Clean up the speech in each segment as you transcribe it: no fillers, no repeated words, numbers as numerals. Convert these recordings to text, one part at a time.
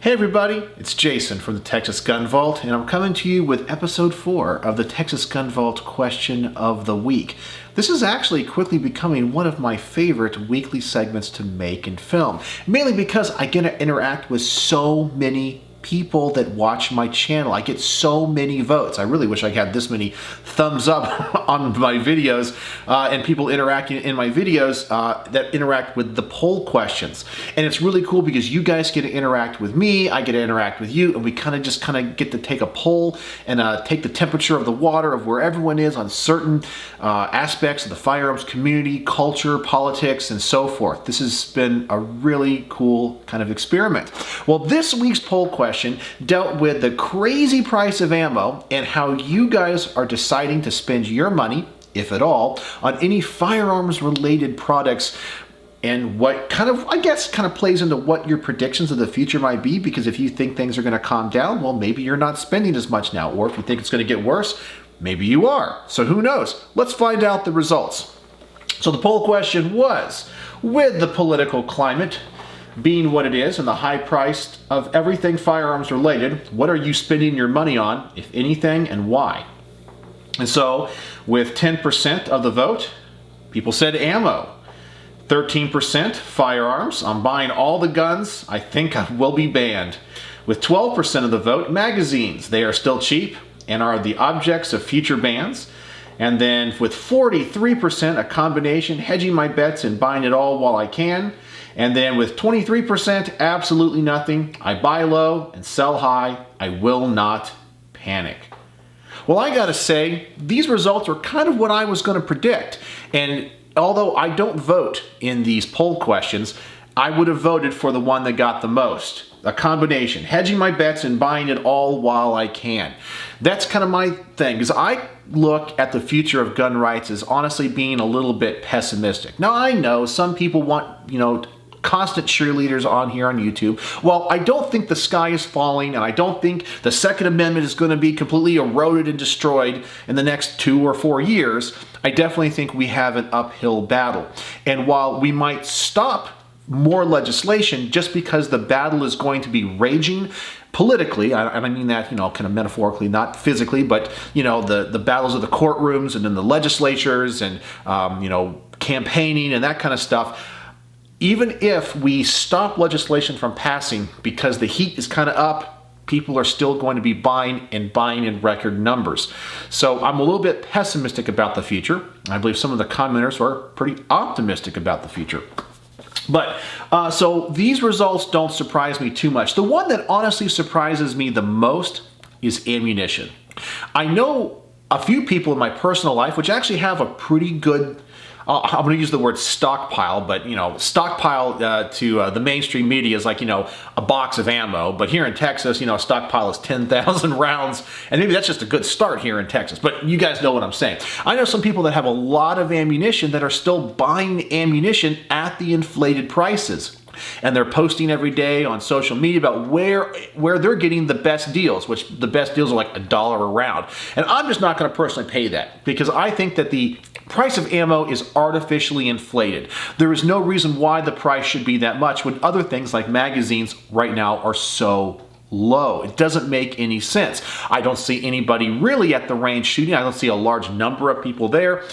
Hey everybody, it's Jason from the Texas Gun Vault, and I'm coming to you with episode 4 of the Texas Gun Vault Question of the Week. This is actually quickly becoming one of my favorite weekly segments to make and film, mainly because I get to interact with so many people that watch my channel. I get so many votes. I really wish I had this many thumbs up on my videos and people interacting in my videos that interact with the poll questions. And it's really cool because you guys get to interact with me, I get to interact with you, and we kind of get to take a poll and take the temperature of the water of where everyone is on certain aspects of the firearms community, culture, politics, and so forth. This has been a really cool kind of experiment. Well, this week's poll question dealt with the crazy price of ammo and how you guys are deciding to spend your money, if at all, on any firearms related products, and what kind of plays into what your predictions of the future might be, because if you think things are going to calm down, well, maybe you're not spending as much now, or if you think it's going to get worse, maybe you are. So who knows? Let's find out the results. So the poll question was, with the political climate being what it is and the high price of everything firearms related, what are you spending your money on, if anything, and why? And so with 10% of the vote, people said ammo. 13% firearms. I'm buying all the guns I think will be banned. With 12% of the vote, magazines. They are still cheap and are the objects of future bans. And then with 43%, a combination, hedging my bets and buying it all while I can. And then with 23%, absolutely nothing. I buy low and sell high. I will not panic. Well, I gotta say, these results are kind of what I was gonna predict. And although I don't vote in these poll questions, I would have voted for the one that got the most. A combination, hedging my bets and buying it all while I can. That's kind of my thing, because I look at the future of gun rights as honestly being a little bit pessimistic. Now, I know some people want, constant cheerleaders on here on YouTube. Well, I don't think the sky is falling, and I don't think the Second Amendment is going to be completely eroded and destroyed in the next 2 or 4 years. I definitely think we have an uphill battle. And while we might stop more legislation just because the battle is going to be raging politically, and I mean that, kind of metaphorically, not physically, but, the battles of the courtrooms and in the legislatures and, campaigning and that kind of stuff. Even if we stop legislation from passing because the heat is kind of up, people are still going to be buying in record numbers. So I'm a little bit pessimistic about the future. I believe some of the commenters are pretty optimistic about the future. But so these results don't surprise me too much. The one that honestly surprises me the most is ammunition. I know a few people in my personal life which actually have a pretty good, I'm going to use the word stockpile, but stockpile to the mainstream media is like, a box of ammo. But here in Texas, a stockpile is 10,000 rounds. And maybe that's just a good start here in Texas. But you guys know what I'm saying. I know some people that have a lot of ammunition that are still buying ammunition at the inflated prices. And they're posting every day on social media about where they're getting the best deals, which the best deals are like $1 a round. And I'm just not going to personally pay that, because I think that the price of ammo is artificially inflated. There is no reason why the price should be that much when other things like magazines right now are so low. It doesn't make any sense. I don't see anybody really at the range shooting. I don't see a large number of people there,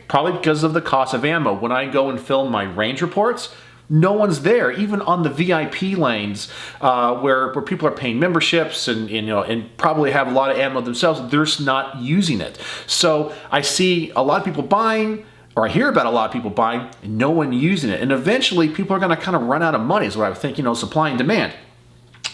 probably because of the cost of ammo. When I go and film my range reports, no one's there, even on the VIP lanes where people are paying memberships and probably have a lot of ammo themselves. They're just not using it. So I see a lot of people buying, or I hear about a lot of people buying, and no one using it. And eventually people are going to kind of run out of money, is what I would think, supply and demand.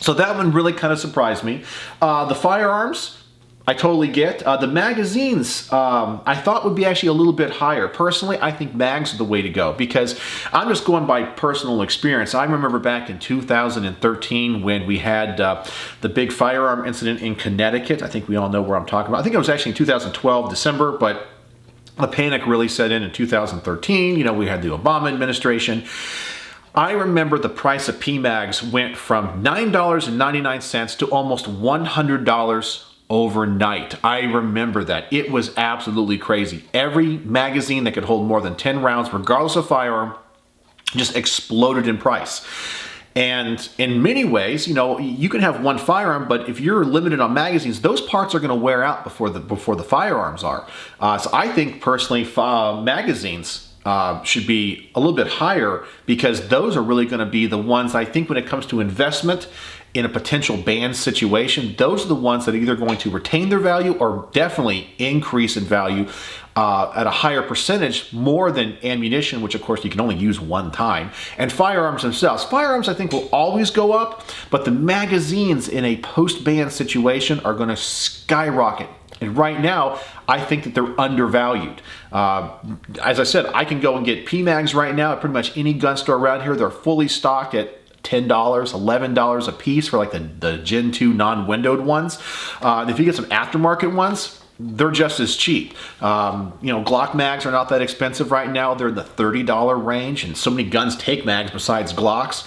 So that one really kind of surprised me. The firearms, I totally get. The magazines, I thought would be actually a little bit higher. Personally, I think mags are the way to go, because I'm just going by personal experience. I remember back in 2013 when we had the big firearm incident in Connecticut. I think we all know where I'm talking about. I think it was actually in 2012, December, but the panic really set in 2013. We had the Obama administration. I remember the price of PMags went from $9.99 to almost $100 overnight. I remember that. It was absolutely crazy. Every magazine that could hold more than 10 rounds, regardless of firearm, just exploded in price. And in many ways, you can have one firearm, but if you're limited on magazines, those parts are going to wear out before the firearms are. So I think personally, magazines should be a little bit higher, because those are really going to be the ones, I think, when it comes to investment in a potential ban situation, those are the ones that are either going to retain their value or definitely increase in value at a higher percentage, more than ammunition, which of course you can only use one time. And firearms themselves. Firearms, I think, will always go up, but the magazines in a post-ban situation are going to skyrocket. And right now, I think that they're undervalued. As I said, I can go and get PMags right now at pretty much any gun store around here. They're fully stocked at $10, $11 a piece for like the Gen 2 non-windowed ones. If you get some aftermarket ones, they're just as cheap. Glock mags are not that expensive right now. They're in the $30 range, and so many guns take mags besides Glocks.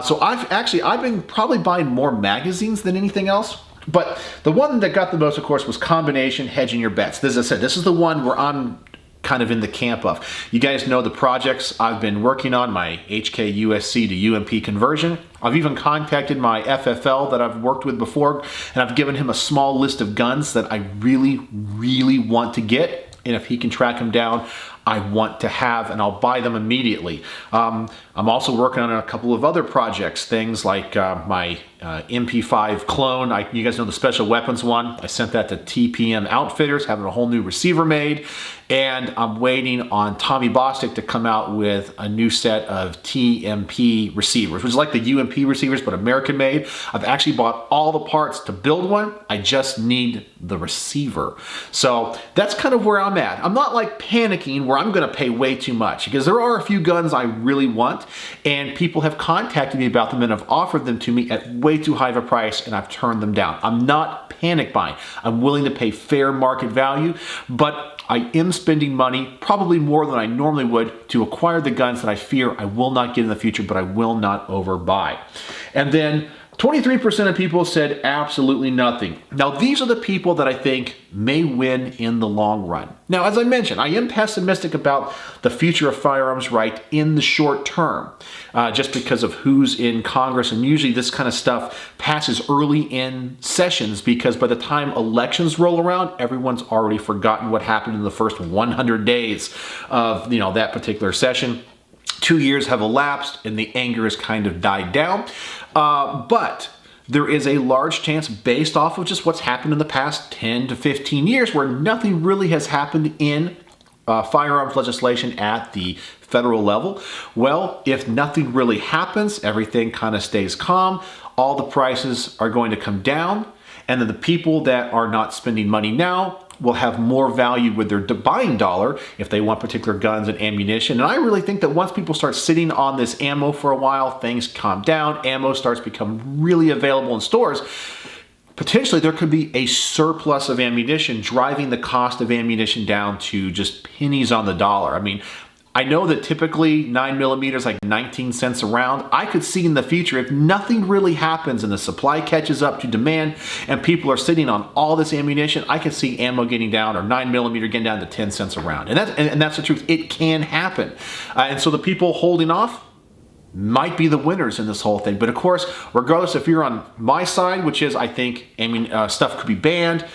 So I've been probably buying more magazines than anything else. But the one that got the most, of course, was combination hedging your bets. As I said, this is the one where I'm kind of in the camp of. You guys know the projects I've been working on, my HK-USC to UMP conversion. I've even contacted my FFL that I've worked with before, and I've given him a small list of guns that I really, really want to get. And if he can track them down, I want to have, and I'll buy them immediately. I'm also working on a couple of other projects, things like my MP5 clone. You guys know the special weapons one. I sent that to TPM Outfitters, having a whole new receiver made. And I'm waiting on Tommy Bostic to come out with a new set of TMP receivers, which is like the UMP receivers, but American made. I've actually bought all the parts to build one. I just need the receiver. So that's kind of where I'm at. I'm not like panicking where I'm going to pay way too much, because there are a few guns I really want, and people have contacted me about them and have offered them to me at way too high of a price, and I've turned them down. I'm not panic buying. I'm willing to pay fair market value, but I am spending money, probably more than I normally would, to acquire the guns that I fear I will not get in the future, but I will not overbuy. And then 23% of people said absolutely nothing. Now, these are the people that I think may win in the long run. Now, as I mentioned, I am pessimistic about the future of firearms right in the short term, just because of who's in Congress. And usually this kind of stuff passes early in sessions, because by the time elections roll around, everyone's already forgotten what happened in the first 100 days of that particular session. 2 years have elapsed and the anger has kind of died down. But there is a large chance, based off of just what's happened in the past 10 to 15 years, where nothing really has happened in firearms legislation at the federal level. Well, if nothing really happens, everything kind of stays calm, all the prices are going to come down, and then the people that are not spending money now will have more value with their buying dollar if they want particular guns and ammunition. And I really think that once people start sitting on this ammo for a while, things calm down, ammo starts becoming really available in stores, potentially there could be a surplus of ammunition, driving the cost of ammunition down to just pennies on the dollar. I mean, I know that typically 9mm is like 19 cents a round. I could see in the future, if nothing really happens and the supply catches up to demand and people are sitting on all this ammunition, I could see ammo getting down, or 9mm getting down to 10 cents a round. And that's the truth. It can happen. And so the people holding off might be the winners in this whole thing. But of course, regardless, if you're on my side, which is I think stuff could be banned,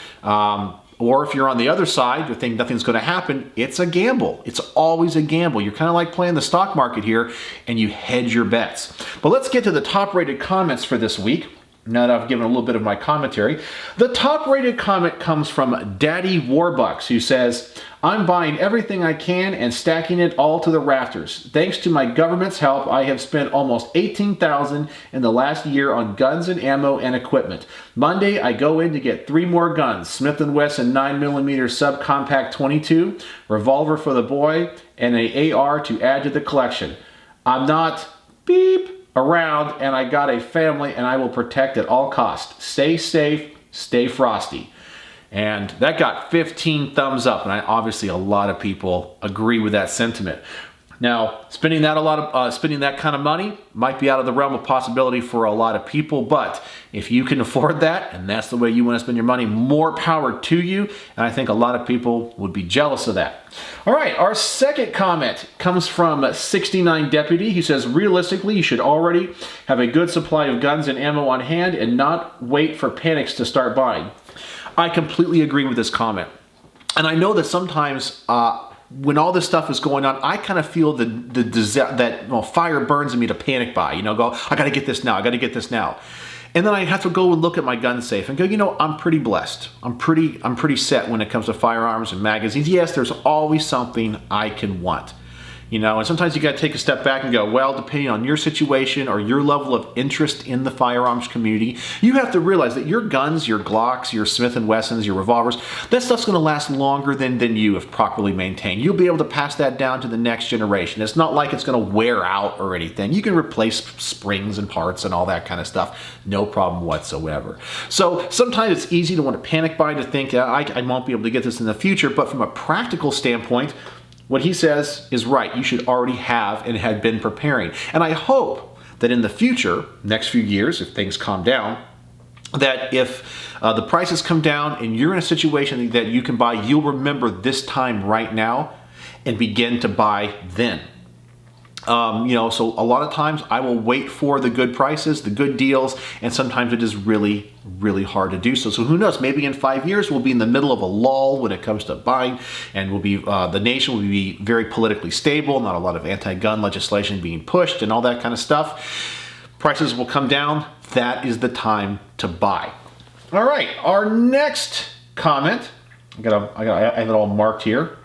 or if you're on the other side, you think nothing's going to happen, it's a gamble. It's always a gamble. You're kind of like playing the stock market here, and you hedge your bets. But let's get to the top-rated comments for this week. Now that I've given a little bit of my commentary. The top-rated comment comes from Daddy Warbucks, who says, "I'm buying everything I can and stacking it all to the rafters. Thanks to my government's help, I have spent almost $18,000 in the last year on guns and ammo and equipment. Monday, I go in to get 3 more guns, Smith & Wesson 9mm subcompact 22, revolver for the boy, and an AR to add to the collection. I'm not around, and I got a family, and I will protect at all costs. Stay safe, stay frosty." And that got 15 thumbs up, and obviously a lot of people agree with that sentiment. Now, spending that kind of money might be out of the realm of possibility for a lot of people, but if you can afford that and that's the way you want to spend your money, more power to you. And I think a lot of people would be jealous of that. All right, our second comment comes from 69 Deputy. He says, realistically, you should already have a good supply of guns and ammo on hand and not wait for panics to start buying. I completely agree with this comment. And I know that sometimes when all this stuff is going on, I kind of feel that fire burns in me to panic buy. Go, I got to get this now. I got to get this now. And then I have to go and look at my gun safe and go, I'm pretty blessed. I'm pretty set when it comes to firearms and magazines. Yes, there's always something I can want. And sometimes you got to take a step back and go, well, depending on your situation or your level of interest in the firearms community, you have to realize that your guns, your Glocks, your Smith & Wessons, your revolvers, that stuff's going to last longer than you if properly maintained. You'll be able to pass that down to the next generation. It's not like it's going to wear out or anything. You can replace springs and parts and all that kind of stuff. No problem whatsoever. So sometimes it's easy to want to panic buy, to think, I won't be able to get this in the future. But from a practical standpoint, what he says is right. You should already have and had been preparing. And I hope that in the future, next few years, if things calm down, that if the prices come down and you're in a situation that you can buy, you'll remember this time right now and begin to buy then. So a lot of times I will wait for the good prices, the good deals, and sometimes it is really, really hard to do so. So who knows, maybe in 5 years we'll be in the middle of a lull when it comes to buying, and the nation will be very politically stable, not a lot of anti-gun legislation being pushed and all that kind of stuff. Prices will come down. That is the time to buy. All right, our next comment, I have it all marked here.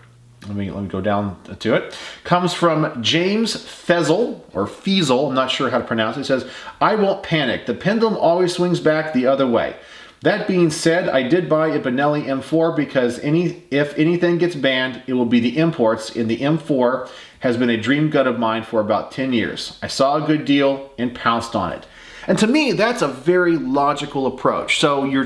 Let me go down to it. Comes from James Fezel, or Feasel, I'm not sure how to pronounce it. It says, I won't panic. The pendulum always swings back the other way. That being said, I did buy a Benelli M4 because if anything gets banned, it will be the imports, and the M4 has been a dream gun of mine for about 10 years. I saw a good deal and pounced on it. And to me, that's a very logical approach. So you're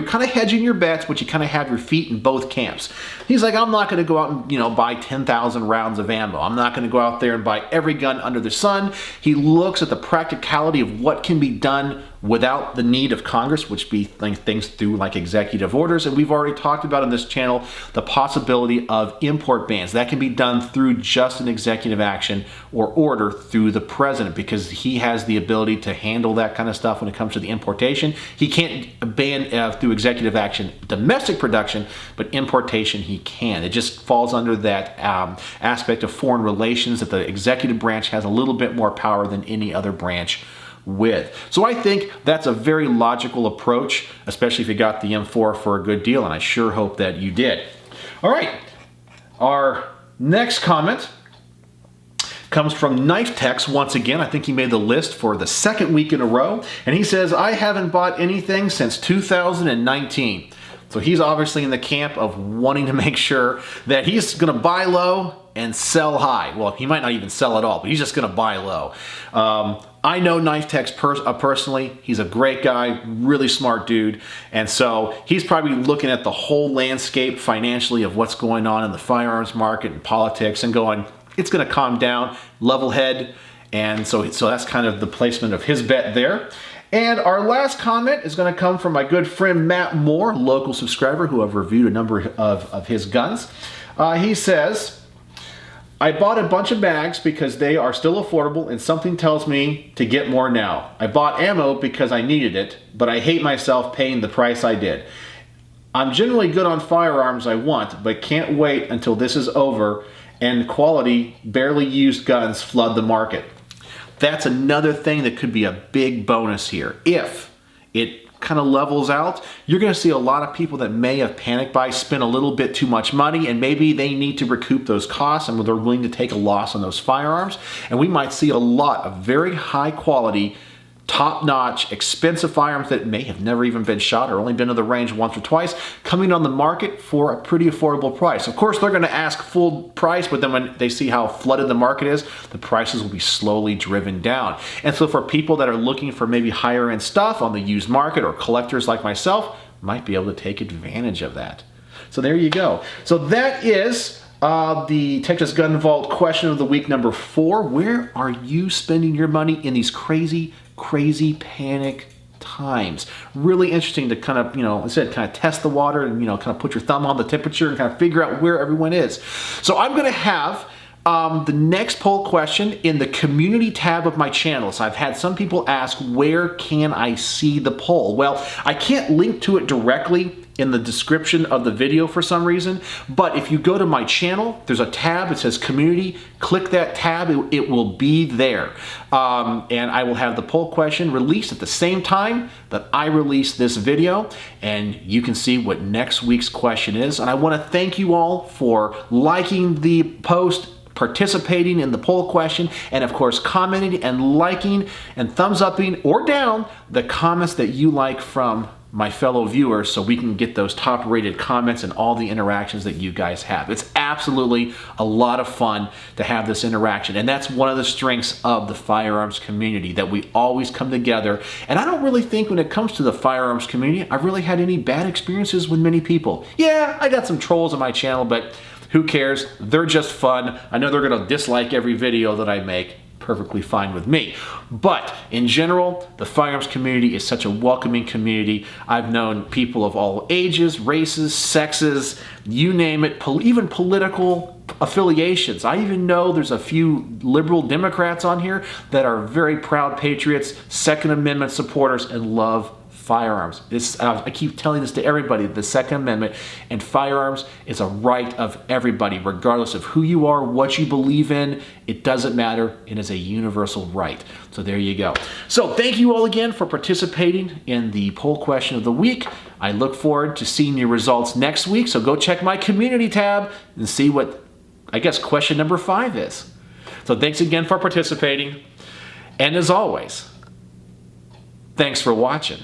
kind of hedging your bets, but you kind of have your feet in both camps. He's like, I'm not going to go out and buy 10,000 rounds of ammo. I'm not going to go out there and buy every gun under the sun. He looks at the practicality of what can be done without the need of Congress, which be things through like executive orders. And we've already talked about on this channel the possibility of import bans. That can be done through just an executive action or order through the president, because he has the ability to handle that kind of stuff when it comes to the importation. He can't ban through executive action domestic production, but importation he can. It just falls under that aspect of foreign relations that the executive branch has a little bit more power than any other branch with. So I think that's a very logical approach, especially if you got the M4 for a good deal, and I sure hope that you did. All right, our next comment comes from Knife Tex once again. I think he made the list for the second week in a row, and he says, I haven't bought anything since 2019. So he's obviously in the camp of wanting to make sure that he's going to buy low and sell high. Well, he might not even sell at all, but he's just going to buy low. I know Knife Tex personally. He's a great guy, really smart dude. And so he's probably looking at the whole landscape financially of what's going on in the firearms market and politics and going, it's going to calm down, level head. And so that's kind of the placement of his bet there. And our last comment is going to come from my good friend Matt Moore, local subscriber who I've reviewed a number of his guns. He says, I bought a bunch of bags because they are still affordable and something tells me to get more now. I bought ammo because I needed it, but I hate myself paying the price I did. I'm generally good on firearms I want, but can't wait until this is over and quality, barely used guns flood the market. That's another thing that could be a big bonus here. If it kind of levels out, you're going to see a lot of people that may have panicked buy spend a little bit too much money, and maybe they need to recoup those costs and they're willing to take a loss on those firearms. And we might see a lot of very high quality, top-notch, expensive firearms that may have never even been shot or only been to the range once or twice coming on the market for a pretty affordable price. Of course, they're going to ask full price, but then when they see how flooded the market is, the prices will be slowly driven down. And so for people that are looking for maybe higher end stuff on the used market, or collectors like myself, might be able to take advantage of that. So there you go. So that is The Texas Gun Vault question of the week number 4. Where are you spending your money in these crazy, crazy panic times? Really interesting to kind of, I said, kind of test the water and, kind of put your thumb on the temperature and kind of figure out where everyone is. So I'm going to have the next poll question in the community tab of my channel. So I've had some people ask, where can I see the poll? Well, I can't link to it directly in the description of the video for some reason, but if you go to my channel, there's a tab, it says community, click that tab, it will be there. And I will have the poll question released at the same time that I release this video, and you can see what next week's question is. And I want to thank you all for liking the post, participating in the poll question, and of course commenting and liking and thumbs upping or down the comments that you like from my fellow viewers, so we can get those top rated comments and all the interactions that you guys have. It's absolutely a lot of fun to have this interaction, and that's one of the strengths of the firearms community, that we always come together. And I don't really think when it comes to the firearms community, I've really had any bad experiences with many people. Yeah, I got some trolls on my channel, but who cares? They're just fun. I know they're gonna dislike every video that I make. Perfectly fine with me. But in general, the firearms community is such a welcoming community. I've known people of all ages, races, sexes, you name it, even political affiliations. I even know there's a few liberal Democrats on here that are very proud patriots, Second Amendment supporters, and love firearms. I keep telling this to everybody, the Second Amendment and firearms is a right of everybody, regardless of who you are, what you believe in. It doesn't matter. It is a universal right. So there you go. So thank you all again for participating in the poll question of the week. I look forward to seeing your results next week. So go check my community tab and see what, I guess, question number 5 is. So thanks again for participating. And as always, thanks for watching.